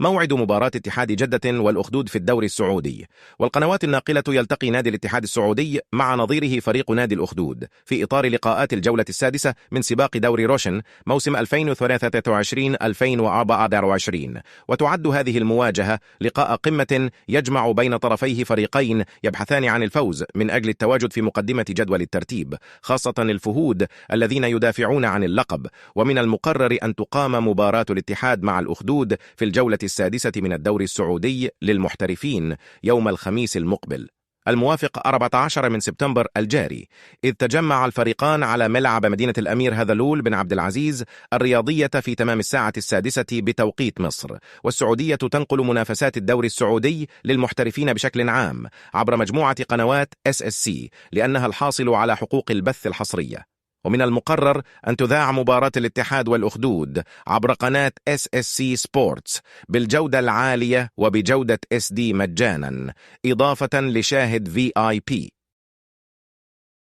موعد مباراة اتحاد جدة والأخدود في الدوري السعودي. والقنوات الناقلة يلتقي نادي الاتحاد السعودي مع نظيره فريق نادي الأخدود في إطار لقاءات الجولة السادسة من سباق دوري روشن موسم 2023-2024. وتعد هذه المواجهة لقاء قمة يجمع بين طرفيه فريقين يبحثان عن الفوز من أجل التواجد في مقدمة جدول الترتيب، خاصة الفهود الذين يدافعون عن اللقب. ومن المقرر أن تقام مباراة الاتحاد مع الأخدود في الجولة السادسة من الدوري السعودي للمحترفين يوم الخميس المقبل الموافق 14 من سبتمبر الجاري، إذ تجمع الفريقان على ملعب مدينة الأمير هذلول بن عبد العزيز الرياضية في تمام الساعة السادسة بتوقيت مصر. والسعودية تنقل منافسات الدوري السعودي للمحترفين بشكل عام عبر مجموعة قنوات SSC لأنها الحاصل على حقوق البث الحصرية. ومن المقرر أن تذاع مباراة الاتحاد والأخدود عبر قناة SSC سبورتس بالجودة العالية وبجودة SD مجانا، إضافة لشاهد VIP.